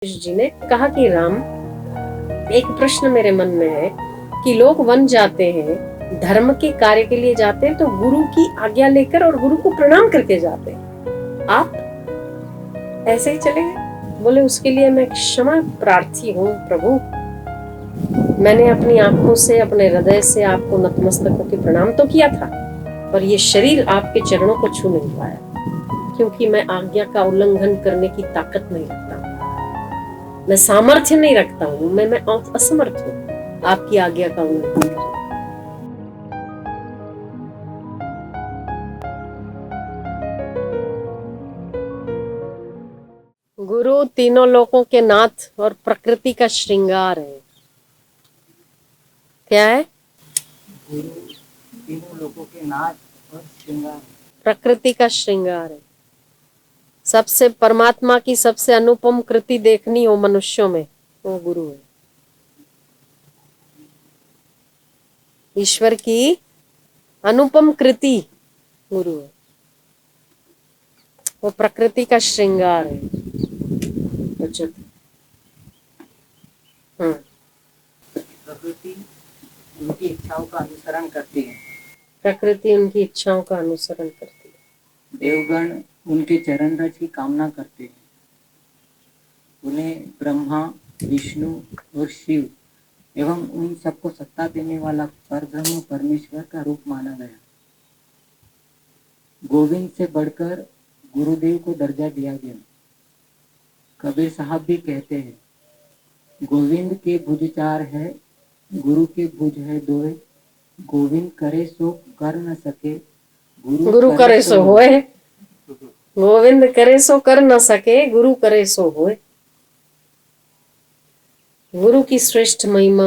जी ने कहा कि राम, एक प्रश्न मेरे मन में है कि लोग वन जाते हैं, धर्म के कार्य के लिए जाते हैं तो गुरु की आज्ञा लेकर और गुरु को प्रणाम करके जाते हैं। आप ऐसे ही चले गए। बोले उसके लिए मैं क्षमा प्रार्थी हूँ प्रभु। मैंने अपनी आंखों से, अपने हृदय से आपको नतमस्तक होकर प्रणाम तो किया था, पर ये शरीर आपके चरणों को छू नहीं पाया, क्योंकि मैं आज्ञा का उल्लंघन करने की ताकत नहीं रखता, मैं सामर्थ्य नहीं रखता हूँ, मैं असमर्थ हूँ आपकी आज्ञा का उल्लंघन करने। गुरु तीनों लोकों के नाथ और प्रकृति का श्रृंगार है। क्या है? गुरु तीनों लोकों के नाथ और श्रृंगार, प्रकृति का श्रृंगार है। सबसे परमात्मा की सबसे अनुपम कृति देखनी हो मनुष्यों में, वो गुरु है। ईश्वर की अनुपम कृति गुरु है, वो प्रकृति का श्रृंगार है। प्रकृति उनकी इच्छाओं का अनुसरण करती है। प्रकृति उनकी इच्छाओं का अनुसरण करती है। देवगण उनके चरण रज की कामना करते हैं। उन्हें ब्रह्मा, विष्णु और शिव एवं उन सबको सत्ता देने वाला परब्रह्म परमेश्वर का रूप माना गया। गोविंद से बढ़कर गुरुदेव को दर्जा दिया गया। कबीर साहब भी कहते हैं, गोविंद के भुज चार है, गुरु के भुज है दोए, गोविंद करे सो कर न सके, गुरु करे सो होए। गोविंद करे सो कर न सके, गुरु करे सो होए। गुरु की श्रेष्ठ महिमा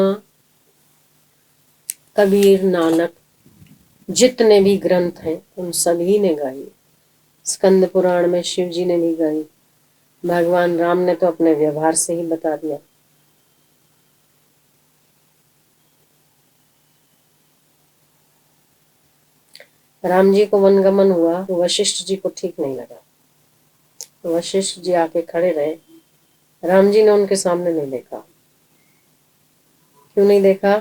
कबीर, नानक, जितने भी ग्रंथ हैं उन सभी ने गाई। स्कंद पुराण में शिव जी ने भी गाई। भगवान राम ने तो अपने व्यवहार से ही बता दिया। राम जी को वनगमन हुआ तो वशिष्ठ जी को ठीक नहीं लगा। तो वशिष्ठ जी आके खड़े रहे। राम जी ने उनके सामने नहीं देखा। क्यों नहीं देखा?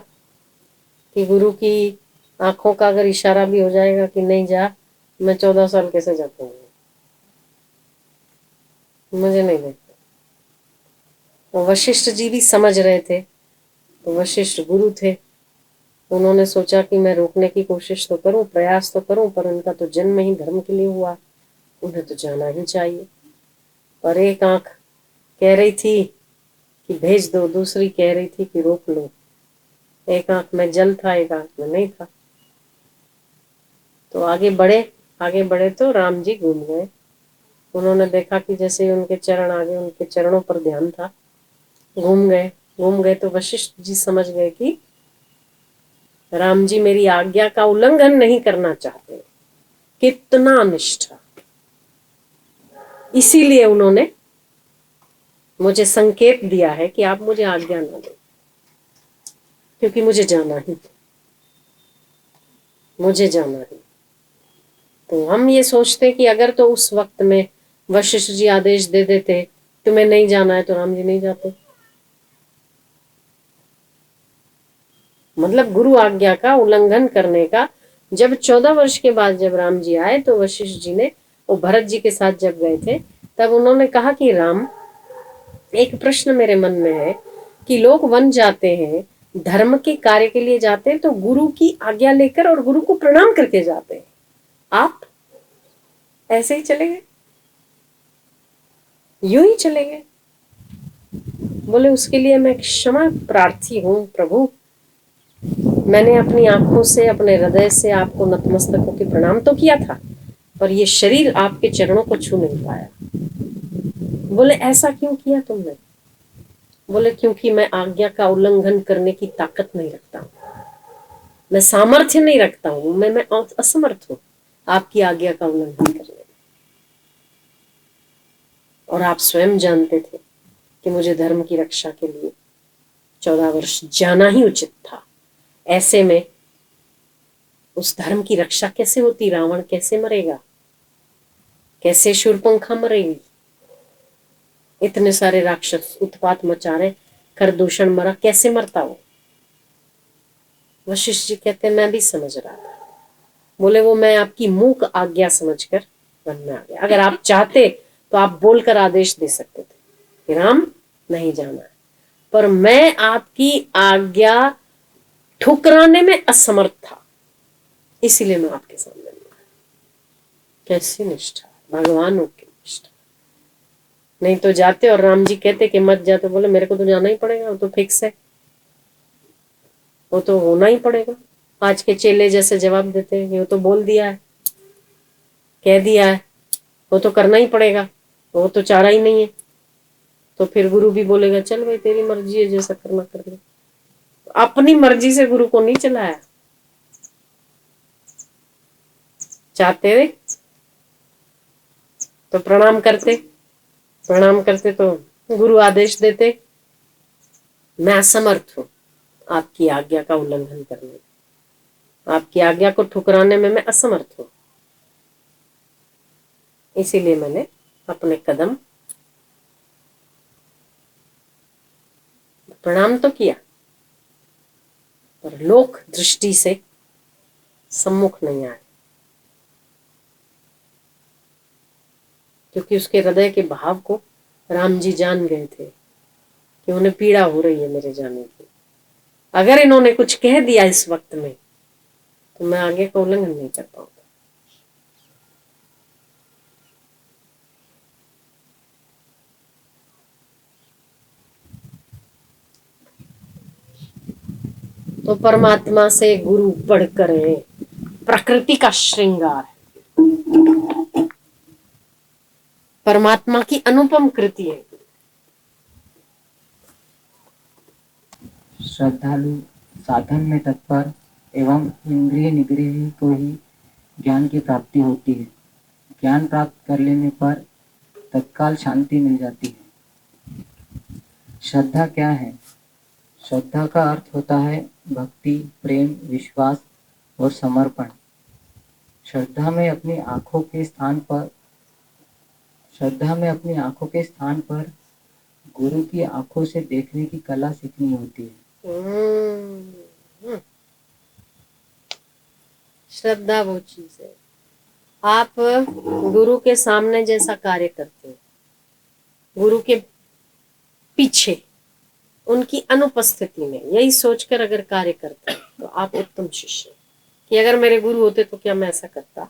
कि गुरु की आंखों का अगर इशारा भी हो जाएगा कि नहीं जा, मैं 14 साल कैसे जाता हूँ, मुझे नहीं देखता। तो वशिष्ठ जी भी समझ रहे थे, तो वशिष्ठ गुरु थे। उन्होंने सोचा कि मैं रोकने की कोशिश तो करूं, प्रयास तो करूं, पर उनका तो जन्म ही धर्म के लिए हुआ, उन्हें तो जाना ही चाहिए। और एक आंख कह रही थी कि भेज दो, दूसरी कह रही थी कि रोक लो। एक आंख में जल था, एक आंख में नहीं था। तो आगे बढ़े तो राम जी घूम गए। उन्होंने देखा कि जैसे उनके चरण आगे, उनके चरणों पर ध्यान था, घूम गए तो वशिष्ठ जी समझ गए कि राम जी मेरी आज्ञा का उल्लंघन नहीं करना चाहते। कितना निष्ठा! इसीलिए उन्होंने मुझे संकेत दिया है कि आप मुझे आज्ञा ना दो, क्योंकि मुझे जाना ही, मुझे जाना ही। तो हम ये सोचते कि अगर तो उस वक्त में वशिष्ठ जी आदेश दे देते तुम्हें नहीं जाना है, तो राम जी नहीं जाते। मतलब गुरु आज्ञा का उल्लंघन करने का। जब 14 वर्ष के बाद जब राम जी आए तो वशिष्ठ जी ने, वो भरत जी के साथ जब गए थे, तब उन्होंने कहा कि राम, एक प्रश्न मेरे मन में है कि लोग वन जाते हैं, धर्म के कार्य के लिए जाते हैं तो गुरु की आज्ञा लेकर और गुरु को प्रणाम करके जाते हैं। आप ऐसे ही चले गए, यूं ही चले गए। बोले उसके लिए मैं क्षमा प्रार्थी हूँ प्रभु। मैंने अपनी आंखों से, अपने हृदय से आपको नतमस्तक होकर प्रणाम तो किया था, पर ये शरीर आपके चरणों को छू नहीं पाया। बोले ऐसा क्यों किया तुमने? बोले क्योंकि मैं आज्ञा का उल्लंघन करने की ताकत नहीं रखता हूँ, मैं सामर्थ्य नहीं रखता हूँ, मैं असमर्थ हूँ आपकी आज्ञा का उल्लंघन करने में। और आप स्वयं जानते थे कि मुझे धर्म की रक्षा के लिए 14 वर्ष जाना ही उचित था। ऐसे में उस धर्म की रक्षा कैसे होती? रावण कैसे मरेगा? कैसे शूर्पणखा मरेगी? इतने सारे राक्षस उत्पात मचा रहे, खरदूषण मरा, कैसे मरता वो? वशिष्ठ जी कहते मैं भी समझ रहा था। बोले वो मैं आपकी मूक आज्ञा समझकर वन में आ गया। अगर आप चाहते तो आप बोलकर आदेश दे सकते थे कि राम नहीं जाना है, पर मैं आपकी आज्ञा ठुकराने में असमर्थ था, इसीलिए मैं आपके सामने नहीं आया। कैसी निष्ठा, भगवानों की निष्ठा। नहीं तो जाते और राम जी कहते कि मत जाते, बोले मेरे को तो जाना ही पड़ेगा, वो तो फिक्स है, वो तो होना ही पड़ेगा। आज के चेले जैसे जवाब देते हैं, वो तो बोल दिया है, कह दिया है, वो तो करना ही पड़ेगा, वो तो चारा ही नहीं है। तो फिर गुरु भी बोलेगा चल भाई तेरी मर्जी है, जैसा करना कर ले। अपनी मर्जी से गुरु को नहीं चलाया। चाहते वे तो प्रणाम करते, प्रणाम करते तो गुरु आदेश देते, मैं असमर्थ हूं आपकी आज्ञा का उल्लंघन करने में, आपकी आज्ञा को ठुकराने में मैं असमर्थ हूं, इसीलिए मैंने अपने कदम, प्रणाम तो किया पर लोक दृष्टि से सम्मुख नहीं आए, क्योंकि उसके हृदय के भाव को राम जी जान गए थे कि उन्हें पीड़ा हो रही है मेरे जाने की। अगर इन्होंने कुछ कह दिया इस वक्त में तो मैं आगे का उल्लंघन नहीं कर पाऊंगा। तो परमात्मा से गुरु बढ़कर है, प्रकृति का श्रृंगार है, परमात्मा की अनुपम कृति है। श्रद्धालु साधन में तत्पर एवं इंद्रिय निग्रह को ही ज्ञान की प्राप्ति होती है। ज्ञान प्राप्त कर लेने पर तत्काल शांति मिल जाती है। श्रद्धा क्या है? श्रद्धा का अर्थ होता है भक्ति, प्रेम, विश्वास और समर्पण। श्रद्धा में अपनी आंखों के स्थान पर गुरु की आंखों से देखने की कला सीखनी होती है। श्रद्धा वो चीज है, आप गुरु के सामने जैसा कार्य करते हैं, गुरु के पीछे उनकी अनुपस्थिति में यही सोचकर अगर कार्य करते हैं तो आप उत्तम शिष्य हैं। कि अगर मेरे गुरु होते तो क्या मैं ऐसा करता,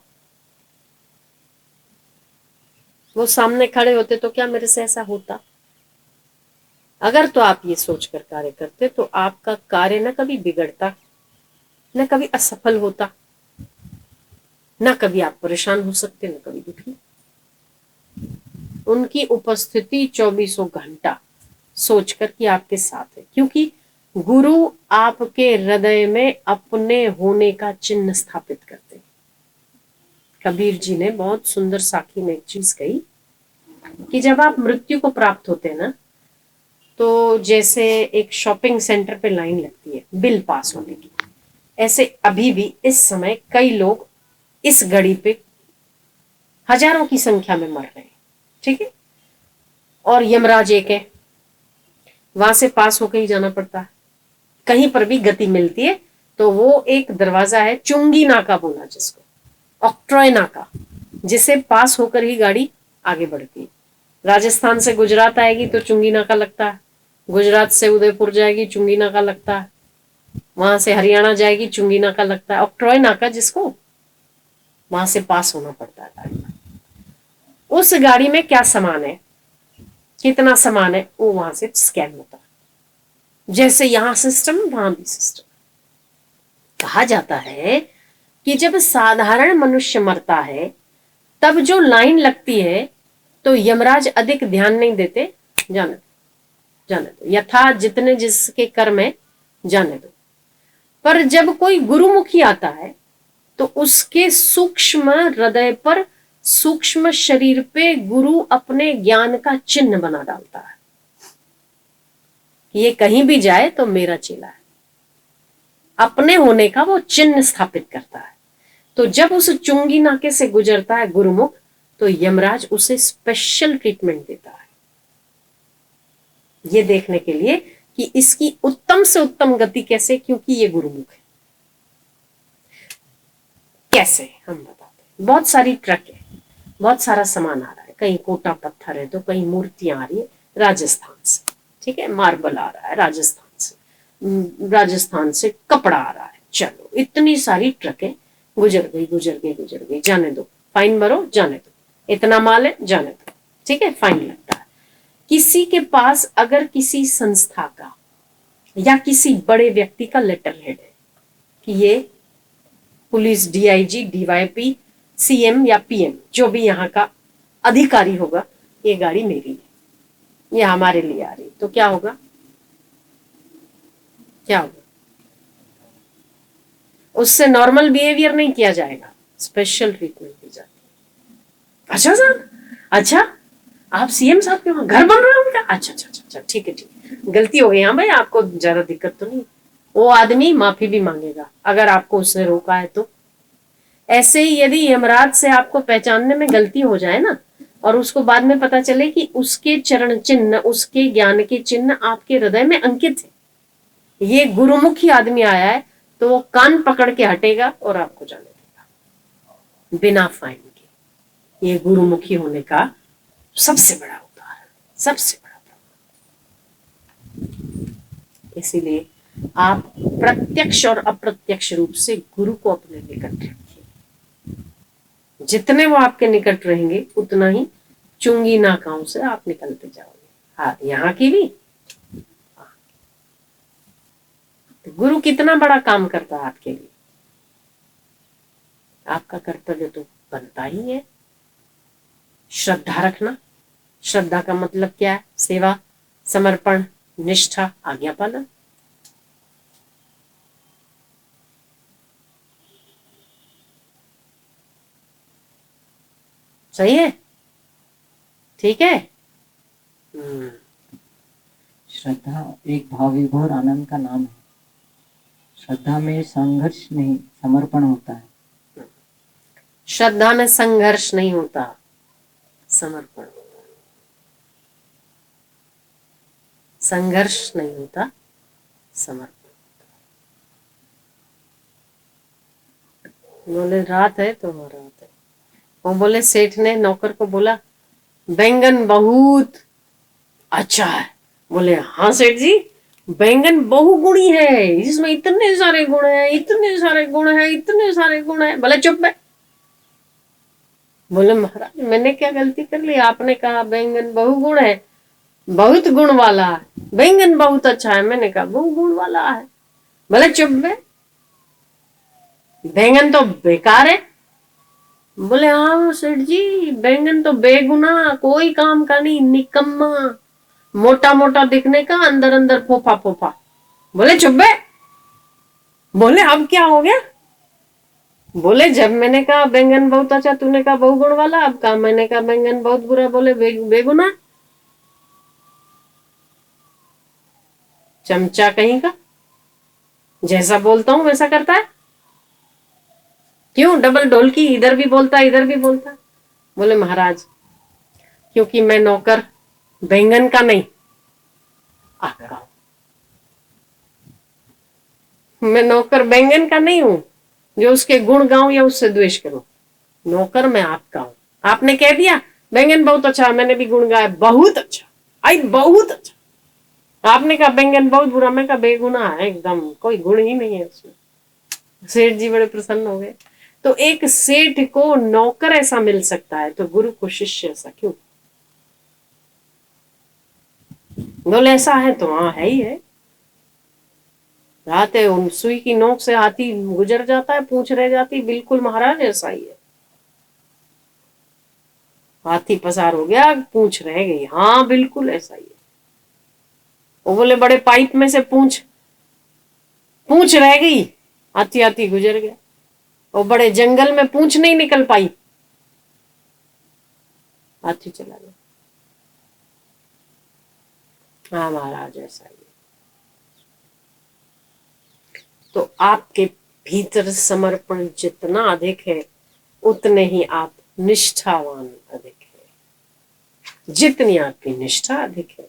वो सामने खड़े होते तो क्या मेरे से ऐसा होता। अगर तो आप ये सोचकर कार्य करते तो आपका कार्य न कभी बिगड़ता, न कभी असफल होता, न कभी आप परेशान हो सकते, न कभी दुखी। उनकी उपस्थिति 24 घंटा सोचकर कि आपके साथ है, क्योंकि गुरु आपके हृदय में अपने होने का चिन्ह स्थापित करते हैं। कबीर जी ने बहुत सुंदर साखी में एक चीज कही कि जब आप मृत्यु को प्राप्त होते हैं ना, तो जैसे एक शॉपिंग सेंटर पे लाइन लगती है बिल पास होने की, ऐसे अभी भी इस समय कई लोग इस घड़ी पे हजारों की संख्या में मर रहे हैं, ठीक है। और यमराज एक है, वहां से पास होकर ही जाना पड़ता है। कहीं पर भी गति मिलती है तो वो एक दरवाजा है, चुंगी नाका बोला जिसको, ऑक्ट्रॉय नाका, जिसे पास होकर ही गाड़ी आगे बढ़ती है। राजस्थान से गुजरात आएगी तो चुंगी नाका लगता है, गुजरात से उदयपुर जाएगी चुंगी नाका लगता है, वहां से हरियाणा जाएगी चुंगी नाका लगता है, ऑक्ट्रॉय नाका जिसको, वहां से पास होना पड़ता है गाड़ी में। उस गाड़ी में क्या सामान है, कितना सामान है, वो वहां से स्कैन होता है। जैसे यहां सिस्टम वहां भी सिस्टम। कहा जाता है कि जब साधारण मनुष्य मरता है तब जो लाइन लगती है तो यमराज अधिक ध्यान नहीं देते, जाने दो यथा जितने जिसके कर्म है जाने दो। पर जब कोई गुरुमुखी आता है तो उसके सूक्ष्म हृदय पर, सूक्ष्म शरीर पे गुरु अपने ज्ञान का चिन्ह बना डालता है। ये कहीं भी जाए तो मेरा चेला है, अपने होने का वो चिन्ह स्थापित करता है। तो जब उस चुंगी नाके से गुजरता है गुरुमुख तो यमराज उसे स्पेशल ट्रीटमेंट देता है। ये देखने के लिए कि इसकी उत्तम से उत्तम गति कैसे, क्योंकि ये गुरुमुख है। कैसे हम बताते हैं। बहुत सारी ट्रक है, बहुत सारा सामान आ रहा है, कहीं कोटा पत्थर है तो कहीं मूर्तियां आ रही है राजस्थान से, ठीक है, मार्बल आ रहा है राजस्थान से, राजस्थान से कपड़ा आ रहा है। चलो इतनी सारी ट्रकें गुजर गई गुजर गई गुजर गई, जाने दो, फाइन भरो, जाने दो, इतना माल है, जाने दो, ठीक है, फाइन लगता है। किसी के पास अगर किसी संस्था का या किसी बड़े व्यक्ति का लेटर हेड है कि ये पुलिस, डीआईजी, डीवाईपी, सीएम या पीएम जो भी यहाँ का अधिकारी होगा, ये गाड़ी मेरी है, ये हमारे लिए आ रही, तो क्या होगा, क्या होगा? उससे नॉर्मल बिहेवियर नहीं किया जाएगा, स्पेशल ट्रीटमेंट दी जाती है। अच्छा सर, अच्छा आप सीएम साहब के वहां घर बन रहा है उनका, अच्छा अच्छा अच्छा, ठीक है ठीक है, गलती हो गई, हाँ भाई आपको ज्यादा दिक्कत तो नहीं। वो आदमी माफी भी मांगेगा अगर आपको उसने रोका है तो। ऐसे ही यदि यमराज से आपको पहचानने में गलती हो जाए ना, और उसको बाद में पता चले कि उसके चरण चिन्ह, उसके ज्ञान के चिन्ह आपके हृदय में अंकित है, ये गुरुमुखी आदमी आया है, तो वो कान पकड़ के हटेगा और आपको जाने देगा बिना फाइन के। ये गुरुमुखी होने का सबसे बड़ा उदाहरण, सबसे बड़ा प्रमाण। इसीलिए आप प्रत्यक्ष और अप्रत्यक्ष रूप से गुरु को अपने निकट रखिए। जितने वो आपके निकट रहेंगे उतना ही चुंगी नाकाओं से आप निकलते जाओगे। हाँ, यहाँ की भी। तो गुरु कितना बड़ा काम करता है आपके लिए, आपका कर्तव्य तो बनता ही है श्रद्धा रखना। श्रद्धा का मतलब क्या है? सेवा, समर्पण, निष्ठा, आज्ञा पालन। सही है, ठीक है। श्रद्धा एक भाव विभोर आनंद का नाम है। श्रद्धा में संघर्ष नहीं, समर्पण होता है। श्रद्धा में संघर्ष नहीं होता, समर्पण होता है। संघर्ष नहीं होता, समर्पण होता है। बोले रात है तो रात है। वो बोले सेठ ने नौकर को बोला बैंगन बहुत अच्छा है। बोले हाँ सेठ जी, बैंगन बहुगुणी है, इसमें इतने सारे गुण हैं, इतने सारे गुण हैं, इतने सारे गुण हैं। बोले चुप है। बोले महाराज मैंने क्या गलती कर ली, आपने कहा बैंगन बहुगुण है, बहुत गुण वाला है, बैंगन बहुत अच्छा है, मैंने कहा बहुगुण वाला है। बोले चुप है, बैंगन तो बेकार है। बोले हाँ सेठ जी, बैंगन तो बेगुना, कोई काम का नहीं, निकम्मा, मोटा मोटा दिखने का, अंदर अंदर फोफा फोफा। बोले चुप है। बोले अब क्या हो गया? बोले जब मैंने कहा बैंगन बहुत अच्छा, तूने कहा बहुगुण वाला, अब कहा मैंने कहा बैंगन बहुत बुरा, बोले बेगुना। चमचा कहीं का, जैसा बोलता हूं वैसा करता है। क्यों डबल ढोलकी, इधर भी बोलता इधर भी बोलता। बोले महाराज क्योंकि मैं नौकर बैंगन का नहीं, आपका। मैं नौकर बैंगन का नहीं हूं जो उसके गुण गाऊं या उससे द्वेष करूं। नौकर मैं आपका हूं। आपने कह दिया बैंगन बहुत अच्छा, मैंने भी गुण गाया बहुत अच्छा, आई बहुत अच्छा। आपने कहा बैंगन बहुत बुरा, मैं कहा बेगुना है एकदम, कोई गुण ही नहीं है उसमें। सेठ जी बड़े प्रसन्न हो गए। तो एक सेठ को नौकर ऐसा मिल सकता है, तो गुरु को शिष्य ऐसा क्यों? बोले ऐसा है तो हाँ है ही है। रात है, उन सुई की नोक से हाथी गुजर जाता है, पूंछ रह जाती, बिल्कुल महाराज ऐसा ही है। हाथी पसार हो गया, पूंछ रह गई, हाँ बिल्कुल ऐसा ही है। वो बोले बड़े पाइप में से पूंछ पूंछ रह गई, हाथी हाथी गुजर गया। और बड़े जंगल में पूंछ नहीं निकल पाई, हाथी चला गया। हाँ महाराज ऐसा ही है। तो आपके भीतर समर्पण जितना अधिक है उतने ही आप निष्ठावान अधिक है। जितनी आपकी निष्ठा अधिक है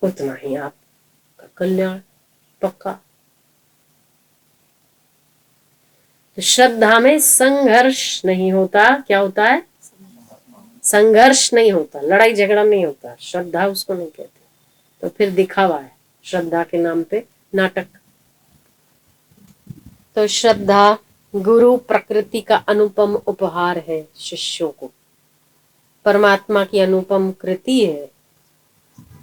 उतना ही आपका कल्याण पक्का। तो श्रद्धा में संघर्ष नहीं होता। क्या होता है? संघर्ष नहीं होता, लड़ाई झगड़ा नहीं होता। श्रद्धा उसको नहीं कहते। तो फिर दिखावा है श्रद्धा के नाम पे, नाटक। तो श्रद्धा गुरु प्रकृति का अनुपम उपहार है शिष्यों को, परमात्मा की अनुपम कृति है,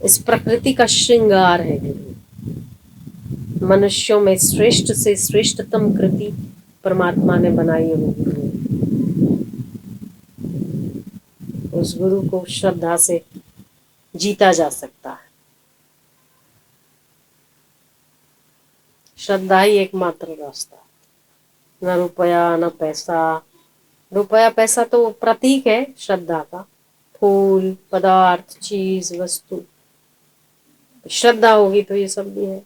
इस प्रकृति का श्रृंगार है गुरु। मनुष्यों में श्रेष्ठ से श्रेष्ठतम कृति परमात्मा ने बनाई है गुरु। उस गुरु को श्रद्धा से जीता जा सकता है। श्रद्धा ही एकमात्र रास्ता, न रुपया न पैसा। रुपया पैसा तो प्रतीक है श्रद्धा का, फूल, पदार्थ, चीज, वस्तु। श्रद्धा होगी तो ये सब भी है।